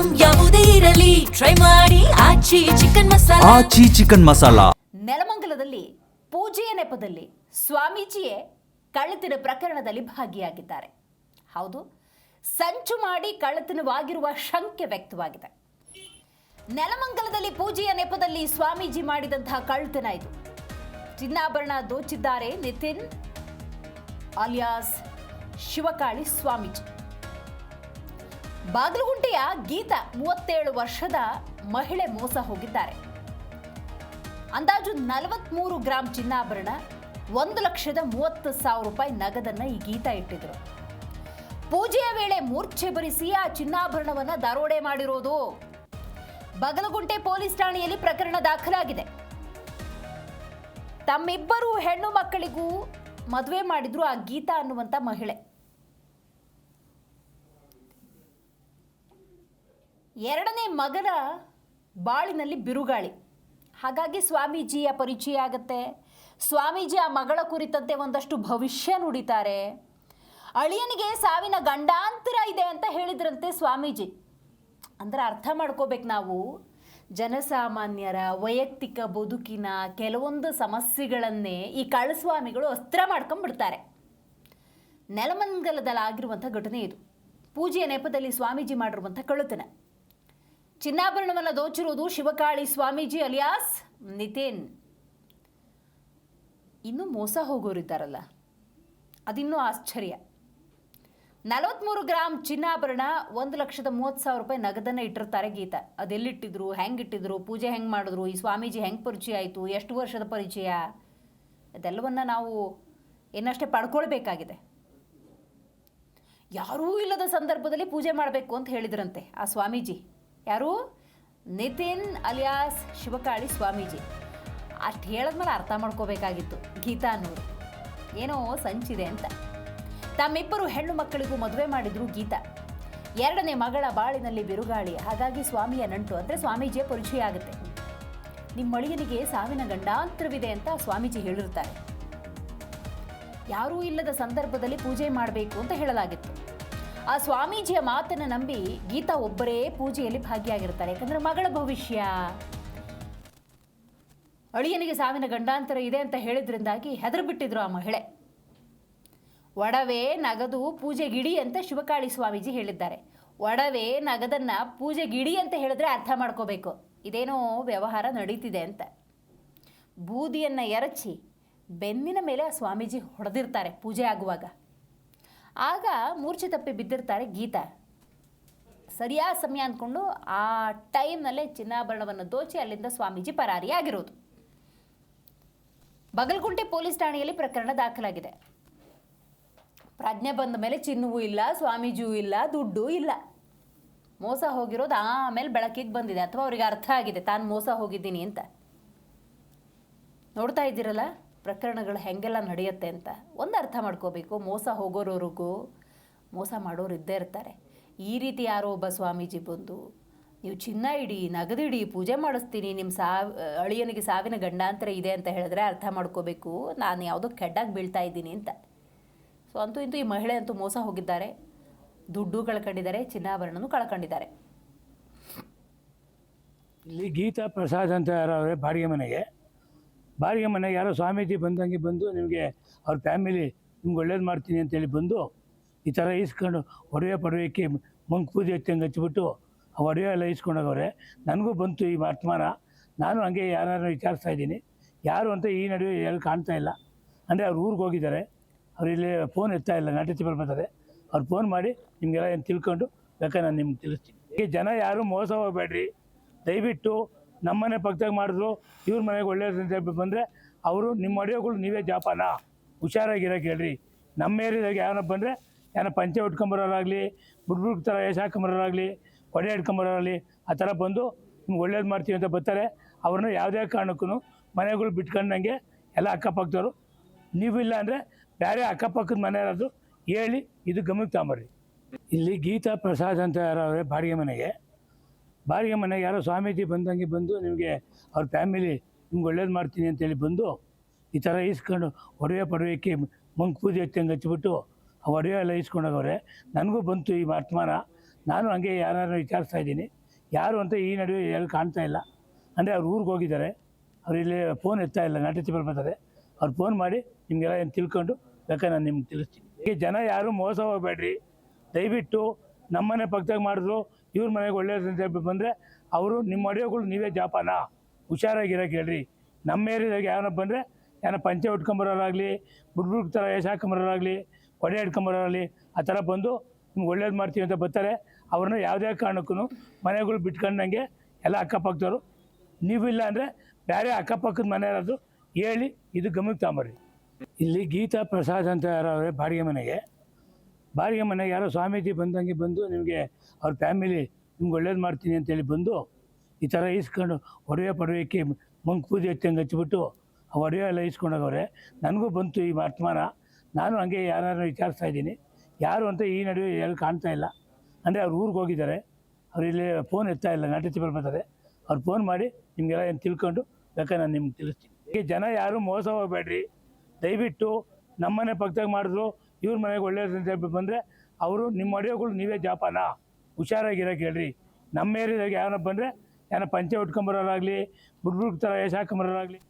Item ಯಾವುದೇ ಇರಲಿ try ಮಾಡಿ ಆಚಿ ಚಿಕನ್ ಮಸಾಲಾ. ನೆಲಮಂಗಲದಲ್ಲಿ ಪೂಜೆಯ ನೆಪದಲ್ಲಿ ಸ್ವಾಮೀಜಿಯೇ ಕಳ್ಳತನ ಪ್ರಕರಣದಲ್ಲಿ ಭಾಗಿಯಾಗಿದ್ದಾರೆ. ಹೌದು, ಸಂಚು ಮಾಡಿ ಕಳ್ಳತನವಾಗಿರುವ ಶಂಕೆ ವ್ಯಕ್ತವಾಗಿದೆ. ನೆಲಮಂಗಲದಲ್ಲಿ ಪೂಜೆಯ ನೆಪದಲ್ಲಿ ಸ್ವಾಮೀಜಿ ಮಾಡಿದಂತಹ ಕಳ್ಳತನ ಇದು. ಚಿನ್ನಾಭರಣ ದೋಚಿದ್ದಾರೆ ನಿತಿನ್ ಅಲಿಯಾಸ್ ಶಿವಕಾಳಿ ಸ್ವಾಮೀಜಿ. ಬಾಗಲಗುಂಟೆಯ ಗೀತಾ 37 ವರ್ಷದ ಮಹಿಳೆ ಮೋಸ ಹೋಗಿದ್ದಾರೆ. ಅಂದಾಜು 43 ಗ್ರಾಂ ಚಿನ್ನಾಭರಣ, 1,30,30,000 ರೂಪಾಯಿ ನಗದನ್ನ ಈ ಗೀತಾ ಇಟ್ಟಿದ್ರು. ಪೂಜೆಯ ವೇಳೆ ಮೂರ್ಛೆ ಬರಿಸಿ ಆ ಚಿನ್ನಾಭರಣವನ್ನ ದರೋಡೆ ಮಾಡಿರೋದು. ಬಾಗಲಗುಂಟೆ ಪೊಲೀಸ್ ಠಾಣೆಯಲ್ಲಿ ಪ್ರಕರಣ ದಾಖಲಾಗಿದೆ. ತಮ್ಮಿಬ್ಬರು ಹೆಣ್ಣು ಮಕ್ಕಳಿಗೂ ಮದುವೆ ಮಾಡಿದ್ರು ಆ ಗೀತಾ ಅನ್ನುವಂಥ ಮಹಿಳೆ. ಎರಡನೇ ಮಗನ ಬಾಳಿನಲ್ಲಿ ಬಿರುಗಾಳಿ. ಹಾಗಾಗಿ ಸ್ವಾಮೀಜಿಯ ಪರಿಚಯ ಆಗತ್ತೆ. ಸ್ವಾಮೀಜಿ ಆ ಮಗಳ ಕುರಿತಂತೆ ಒಂದಷ್ಟು ಭವಿಷ್ಯ ನುಡಿತಾರೆ. ಅಳಿಯನಿಗೆ ಸಾವಿನ ಗಂಡಾಂತರ ಇದೆ ಅಂತ ಹೇಳಿದ್ರಂತೆ ಸ್ವಾಮೀಜಿ. ಅಂದ್ರೆ ಅರ್ಥ ಮಾಡ್ಕೋಬೇಕು ನಾವು, ಜನಸಾಮಾನ್ಯರ ವೈಯಕ್ತಿಕ ಬದುಕಿನ ಕೆಲವೊಂದು ಸಮಸ್ಯೆಗಳನ್ನೇ ಈ ಕಳ್ಳಸ್ವಾಮಿಗಳು ಅಸ್ತ್ರ ಮಾಡ್ಕೊಂಡ್ಬಿಡ್ತಾರೆ. ನೆಲಮಂಗಲದಲ್ಲಿ ಆಗಿರುವಂಥ ಘಟನೆ ಇದು. ಪೂಜೆಯ ನೆಪದಲ್ಲಿ ಸ್ವಾಮೀಜಿ ಮಾಡಿರುವಂಥ ಕಳ್ಳತನ. ಚಿನ್ನಾಭರಣವನ್ನು ದೋಚಿರುವುದು ಶಿವಕಾಳಿ ಸ್ವಾಮೀಜಿ ಅಲಿಯಾಸ್ ನಿತಿನ್. ಇನ್ನೂ ಮೋಸ ಹೋಗೋರಿದ್ದಾರಲ್ಲ, ಅದಿನ್ನೂ ಆಶ್ಚರ್ಯ. 43 ಗ್ರಾಂ ಚಿನ್ನಾಭರಣ, 1,30,30,000 ರೂಪಾಯಿ ನಗದನ್ನು ಇಟ್ಟಿರ್ತಾರೆ ಗೀತಾ. ಅದೆಲ್ಲಿಟ್ಟಿದ್ರು, ಹೆಂಗಿಟ್ಟಿದ್ರು, ಪೂಜೆ ಹೆಂಗೆ ಮಾಡಿದ್ರು, ಈ ಸ್ವಾಮೀಜಿ ಹೆಂಗೆ ಪರಿಚಯ ಆಯಿತು, ಎಷ್ಟು ವರ್ಷದ ಪರಿಚಯ, ಅದೆಲ್ಲವನ್ನು ನಾವು ಏನಷ್ಟೇ ಪಡ್ಕೊಳ್ಬೇಕಾಗಿದೆ. ಯಾರೂ ಇಲ್ಲದ ಸಂದರ್ಭದಲ್ಲಿ ಪೂಜೆ ಮಾಡಬೇಕು ಅಂತ ಹೇಳಿದ್ರಂತೆ ಆ ಸ್ವಾಮೀಜಿ. ಯಾರು? ನಿತಿನ್ ಅಲಿಯಾಸ್ ಶಿವಕಾಳಿ ಸ್ವಾಮೀಜಿ. ಅಷ್ಟು ಹೇಳಿದ್ಮೇಲೆ ಅರ್ಥ ಮಾಡ್ಕೋಬೇಕಾಗಿತ್ತು ಗೀತಾ ಅನ್ನೋರು ಏನೋ ಸಂಚಿದೆ ಅಂತ. ತಮ್ಮಿಬ್ಬರು ಹೆಣ್ಣು ಮಕ್ಕಳಿಗೂ ಮದುವೆ ಮಾಡಿದ್ರು ಗೀತಾ. ಎರಡನೇ ಮಗಳ ಬಾಳಿನಲ್ಲಿ ಬಿರುಗಾಳಿ. ಹಾಗಾಗಿ ಸ್ವಾಮಿಯ ನಂಟು ಅಂದರೆ ಸ್ವಾಮೀಜಿಯ ಪರಿಚಯ ಆಗುತ್ತೆ. ನಿಮ್ಮ ಅಳಿಯನಿಗೆ ಸಾವಿನ ಗಂಡಾಂತರವಿದೆ ಅಂತ ಸ್ವಾಮೀಜಿ ಹೇಳಿರ್ತಾರೆ. ಯಾರೂ ಇಲ್ಲದ ಸಂದರ್ಭದಲ್ಲಿ ಪೂಜೆ ಮಾಡಬೇಕು ಅಂತ ಹೇಳಲಾಗಿತ್ತು. ಆ ಸ್ವಾಮೀಜಿಯ ಮಾತನ್ನು ನಂಬಿ ಗೀತಾ ಒಬ್ಬರೇ ಪೂಜೆಯಲ್ಲಿ ಭಾಗಿಯಾಗಿರ್ತಾರೆ. ಯಾಕಂದರೆ ಮಗಳ ಭವಿಷ್ಯ, ಅಳಿಯನಿಗೆ ಸಾವಿನ ಗಂಡಾಂತರ ಇದೆ ಅಂತ ಹೇಳಿದ್ರಿಂದಾಗಿ ಹೆದರ್ಬಿಟ್ಟಿದ್ರು ಆ ಮಹಿಳೆ. ಒಡವೆ ನಗದು ಪೂಜೆಗಿಡಿ ಅಂತ ಶಿವಕಾಳಿ ಸ್ವಾಮೀಜಿ ಹೇಳಿದ್ದಾರೆ. ಒಡವೆ ನಗದನ್ನು ಪೂಜೆಗಿಡಿ ಅಂತ ಹೇಳಿದ್ರೆ ಅರ್ಥ ಮಾಡ್ಕೋಬೇಕು, ಇದೇನೋ ವ್ಯವಹಾರ ನಡೀತಿದೆ ಅಂತ. ಬೂದಿಯನ್ನು ಎರಚಿ ಬೆನ್ನಿನ ಮೇಲೆ ಆ ಸ್ವಾಮೀಜಿ ಹೊಡೆದಿರ್ತಾರೆ ಪೂಜೆ ಆಗುವಾಗ. ಆಗ ಮೂರ್ಛೆ ತಪ್ಪಿ ಬಿದ್ದಿರ್ತಾರೆ ಗೀತಾ. ಸರಿಯಾದ ಸಮಯ ಅಂದ್ಕೊಂಡು ಆ ಟೈಮ್ನಲ್ಲೇ ಚಿನ್ನಾಭರಣವನ್ನು ದೋಚಿ ಅಲ್ಲಿಂದ ಸ್ವಾಮೀಜಿ ಪರಾರಿಯಾಗಿರೋದು. ಬಾಗಲಗುಂಟೆ ಪೊಲೀಸ್ ಠಾಣೆಯಲ್ಲಿ ಪ್ರಕರಣ ದಾಖಲಾಗಿದೆ. ಪ್ರಜ್ಞೆ ಬಂದ ಮೇಲೆ ಚಿನ್ನವೂ ಇಲ್ಲ, ಸ್ವಾಮೀಜಿಯೂ ಇಲ್ಲ, ದುಡ್ಡು ಇಲ್ಲ. ಮೋಸ ಹೋಗಿರೋದು ಆಮೇಲೆ ಬೆಳಕಿಗೆ ಬಂದಿದೆ, ಅಥವಾ ಅವ್ರಿಗೆ ಅರ್ಥ ಆಗಿದೆ ತಾನು ಮೋಸ ಹೋಗಿದ್ದೀನಿ ಅಂತ. ನೋಡ್ತಾ ಇದ್ದೀರಲ್ಲ ಪ್ರಕರಣಗಳು ಹೆಂಗೆಲ್ಲ ನಡೆಯುತ್ತೆ ಅಂತ. ಒಂದು ಅರ್ಥ ಮಾಡ್ಕೋಬೇಕು, ಮೋಸ ಹೋಗೋರವ್ರಿಗೂ ಮೋಸ ಮಾಡೋರು ಇದ್ದೇ ಇರ್ತಾರೆ. ಈ ರೀತಿ ಯಾರೋ ಒಬ್ಬ ಸ್ವಾಮೀಜಿ ಬಂದು ನೀವು ಚಿನ್ನ ಇಡಿ, ನಗದಿಡಿ, ಪೂಜೆ ಮಾಡಿಸ್ತೀನಿ, ನಿಮ್ಮ ಅಳಿಯನಿಗೆ ಸಾವಿನ ಗಂಡಾಂತರ ಇದೆ ಅಂತ ಹೇಳಿದ್ರೆ ಅರ್ಥ ಮಾಡ್ಕೋಬೇಕು ನಾನು ಯಾವುದೋ ಕೆಡ್ಡಾಗಿ ಬೀಳ್ತಾ ಇದ್ದೀನಿ ಅಂತ. ಸೊ ಅಂತೂ ಇಂತೂ ಈ ಮಹಿಳೆ ಅಂತೂ ಮೋಸ ಹೋಗಿದ್ದಾರೆ. ದುಡ್ಡು ಕಳ್ಕೊಂಡಿದ್ದಾರೆ, ಚಿನ್ನಾಭರಣನೂ ಕಳ್ಕೊಂಡಿದ್ದಾರೆ. ಇಲ್ಲಿ ಗೀತಾ ಪ್ರಸಾದ್ ಅಂತ ಯಾರವ್ರೆ ಬಾಡಿಗೆ ಮನೆಗೆ ಯಾರೋ ಸ್ವಾಮೀಜಿ ಬಂದಂಗೆ ಬಂದು ನಿಮಗೆ ಅವ್ರ ಫ್ಯಾಮಿಲಿ ನಿಮ್ಗೆ ಒಳ್ಳೇದು ಮಾಡ್ತೀನಿ ಅಂತೇಳಿ ಬಂದು ಈ ಥರ ಈಸ್ಕೊಂಡು ಒಡವೆ ಮಂಕ್ ಪೂಜೆ ಹಚ್ಚಂಗೆ ಹಚ್ಬಿಟ್ಟು ಆ ಒಡವೆ ಎಲ್ಲ ಈಸ್ಕೊಂಡೋಗವ್ರೆ. ನನಗೂ ಬಂತು ಈ ವರ್ತಮಾನ. ನಾನು ಹಂಗೆ ಯಾರು ವಿಚಾರಿಸ್ತಾ ಇದ್ದೀನಿ, ಯಾರು ಅಂತ ಈ ನಡುವೆ ಯಾರು ಕಾಣ್ತಾ ಇಲ್ಲ. ಅಂದರೆ ಅವ್ರು ಊರಿಗೆ ಹೋಗಿದ್ದಾರೆ, ಅವ್ರು ಇಲ್ಲಿ ಫೋನ್ ಎತ್ತಾ ಇಲ್ಲ, ನಾಟಿ ಬರ್ತಾರೆ. ಅವ್ರು ಫೋನ್ ಮಾಡಿ ನಿಮಗೆಲ್ಲ ಏನು ತಿಳ್ಕೊಂಡು ಬೇಕಾದ್ರೆ ನಾನು ನಿಮ್ಗೆ ತಿಳಿಸ್ತೀನಿ. ಈ ಜನ ಯಾರು ಮೋಸ ಹೋಗಬೇಡ್ರಿ, ದಯವಿಟ್ಟು ನಮ್ಮನೆ ಪಕ್ಕದಾಗ ಮಾಡಿದ್ರು ಇವ್ರ ಮನೆಗೆ ಒಳ್ಳೇದಂತ ಬಂದರೆ ಅವರು ನಿಮ್ಮ ಒಡೆಯೋಗಳು ನೀವೇ ಜಾಪಾನ, ಹುಷಾರಾಗಿರೋಕೆ ಹೇಳ್ರಿ. ನಮ್ಮ ಏರಿಯಾದಾಗ ಯಾವನ ಬಂದರೆ ಏನೋ ಪಂಚೆ ಉಟ್ಕೊಂಬರೋರಾಗಲಿ, ಬುಡ್ಬುಡ್ ಥರ ಏಸ್ ಹಾಕೊಂಬರೋರಾಗಲಿ, ಒಡೆ ಇಟ್ಕೊಂಬರೋರಾಗಲಿ ಆ ಥರ ಬಂದು ನಿಮ್ಗೆ ಒಳ್ಳೇದು ಮಾಡ್ತೀವಿ ಅಂತ ಬರ್ತಾರೆ. ಅವ್ರನ್ನ ಯಾವುದೇ ಕಾರಣಕ್ಕೂ ಮನೆಗಳು ಬಿಟ್ಕೊಂಡಂಗೆ ಎಲ್ಲ ಅಕ್ಕಪಕ್ಕದವರು. ನೀವು ಇಲ್ಲ ಅಂದರೆ ಬೇರೆ ಅಕ್ಕಪಕ್ಕದ ಮನೆಯವ್ರದ್ದು ಹೇಳಿ ಇದು ಗಮನಕ್ಕೆ ತಗೊಂಬರ್ರಿ. ಇಲ್ಲಿ ಗೀತಾ ಪ್ರಸಾದ್ ಅಂತ ಯಾರವ್ರೆ ಬಾಡಿಗೆ ಮನೆಗೆ ಯಾರೋ ಸ್ವಾಮೀಜಿ ಬಂದಂಗೆ ಬಂದು ನಿಮಗೆ ಅವ್ರ ಫ್ಯಾಮಿಲಿ ನಿಮ್ಗೆ ಒಳ್ಳೇದು ಮಾಡ್ತೀನಿ ಅಂತೇಳಿ ಬಂದು ಈ ಥರ ಈಸ್ಕೊಂಡು ಒಡವೆ ಮಂಕ್ ಪೂಜೆ ಹಚ್ಚಂಗೆ ಹಚ್ಬಿಟ್ಟು ಆ ಒಡವೆ ಎಲ್ಲ ಈಸ್ಕೊಂಡೋಗವ್ರೆ. ನನಗೂ ಬಂತು ಈ ವರ್ತಮಾನ. ನಾನು ಹಂಗೆ ಯಾರನ್ನು ವಿಚಾರಿಸ್ತಾ ಇದ್ದೀನಿ, ಯಾರು ಅಂತ ಈ ನಡುವೆ ಯಾರು ಕಾಣ್ತಾ ಇಲ್ಲ. ಅಂದರೆ ಅವ್ರು ಊರಿಗೆ ಹೋಗಿದ್ದಾರೆ, ಅವ್ರು ಇಲ್ಲಿ ಫೋನ್ ಎತ್ತಾ ಇಲ್ಲ, ನಾಟಿ ತಿಪ್ಪಲ್ ಬರ್ತದೆ. ಅವ್ರು ಫೋನ್ ಮಾಡಿ ನಿಮಗೆಲ್ಲ ಏನು ತಿಳ್ಕೊಂಡು ಬೇಕಾದ್ರೆ ನಾನು ನಿಮ್ಗೆ ತಿಳಿಸ್ತೀನಿ. ಈ ಜನ ಯಾರು ಮೋಸ ಹೋಗಬೇಡ್ರಿ, ದಯವಿಟ್ಟು ನಮ್ಮನೆ ಪಕ್ಕದಾಗ ಮಾಡಿದ್ರು ಇವ್ರ ಮನೆಗೆ ಒಳ್ಳೇದು ಅಂತ ಹೇಳ್ಬಿಟ್ಟು ಬಂದರೆ ಅವರು ನಿಮ್ಮ ಅಡಿಯೋಗಳು ನೀವೇ ಜಾಪಾನ, ಹುಷಾರಾಗಿರೋಕೆ ಹೇಳ್ರಿ. ನಮ್ಮ ಏರಿಯಾದಾಗ ಯಾರನ್ನ ಬಂದರೆ ಯಾರ ಪಂಚೆ ಉಟ್ಕೊಂಬರೋರಾಗಲಿ, ಬುಡ್ಬುಡ್ ಥರ ಏಷ್ ಹಾಕೊಂಬರೋರಾಗಲಿ, ಕೊಡೆ ಹಿಡ್ಕೊಂಬರೋರಾಗಲಿ, ಆ ಥರ ಬಂದು ನಿಮ್ಗೆ ಒಳ್ಳೇದು ಮಾಡ್ತೀವಿ ಅಂತ ಬರ್ತಾರೆ. ಅವ್ರನ್ನ ಯಾವುದೇ ಕಾರಣಕ್ಕೂ ಮನೆಗಳು ಬಿಟ್ಕೊಂಡಂಗೆ ಎಲ್ಲ ಅಕ್ಕಪಕ್ಕದವರು, ನೀವು ಇಲ್ಲ ಅಂದರೆ ಬೇರೆ ಅಕ್ಕಪಕ್ಕದ ಮನೆಯವ್ರದ್ದು ಹೇಳಿ ಇದು ಗಮನಕ್ಕೆ ತಗೊಂಬರ್ರಿ. ಇಲ್ಲಿ ಗೀತಾ ಪ್ರಸಾದ್ ಅಂತ ಯಾರವ್ರೆ ಬಾಡಿಗೆ ಮನೆಗೆ ಯಾರೋ ಸ್ವಾಮೀಜಿ ಬಂದಂಗೆ ಬಂದು ನಿಮಗೆ ಅವ್ರ ಫ್ಯಾಮಿಲಿ ನಿಮ್ಗೆ ಒಳ್ಳೇದು ಮಾಡ್ತೀನಿ ಅಂತೇಳಿ ಬಂದು ಈ ಥರ ಈಸ್ಕೊಂಡು ಒಡವೆ ಪಡವೆಕ್ಕೆ ಮಂಕ್ ಪೂಜೆ ಹಚ್ಚಂಗೆ ಹಚ್ಬಿಟ್ಟು ಆ ಒಡವೆ ಎಲ್ಲ ಈಸ್ಕೊಂಡೋಗವ್ರೆ. ನನಗೂ ಬಂತು ಈ ವರ್ತಮಾನ. ನಾನು ಹಂಗೆ ಯಾರನ್ನು ವಿಚಾರಿಸ್ತಾ ಇದ್ದೀನಿ, ಯಾರು ಅಂತ ಈ ನಡುವೆ ಯಾರು ಕಾಣ್ತಾ ಇಲ್ಲ. ಅಂದರೆ ಅವ್ರು ಊರಿಗೆ ಹೋಗಿದ್ದಾರೆ, ಅವ್ರು ಇಲ್ಲಿ ಫೋನ್ ಎತ್ತಾ ಇಲ್ಲ, ನಾಟಿ ತಿಪ್ಪಲ್ ಬರ್ತದೆ. ಅವ್ರು ಫೋನ್ ಮಾಡಿ ನಿಮಗೆಲ್ಲ ಏನು ತಿಳ್ಕೊಂಡು ಬೇಕಾದ್ರೆ ನಾನು ನಿಮ್ಗೆ ತಿಳಿಸ್ತೀನಿ. ಈ ಜನ ಯಾರು ಮೋಸ ಹೋಗಬೇಡ್ರಿ, ದಯವಿಟ್ಟು ನಮ್ಮನೆ ಪಕ್ಕದಾಗ ಮಾಡಿದ್ರು ಇವ್ರ ಮನೆಗೆ ಒಳ್ಳೇದು ಅಂತ ಹೇಳ್ಬಿಟ್ಟು ಬಂದರೆ ಅವರು ನಿಮ್ಮ ಅಡಿಯೋಗಳು ನೀವೇ ಜಾಪಾನ, ಹುಷಾರಾಗಿರೋಕೆ ಹೇಳ್ರಿ. ನಮ್ಮ ಏರಿಯಾದಾಗ ಯಾರನ್ನ ಬಂದರೆ ಯಾರ ಪಂಚೆ ಉಟ್ಕೊಂಬರೋರಾಗಲಿ, ಬುಡ್ಬುಡ್ ಥರ ಏಷ್ ಹಾಕೊಂಬರೋರಾಗಲಿ.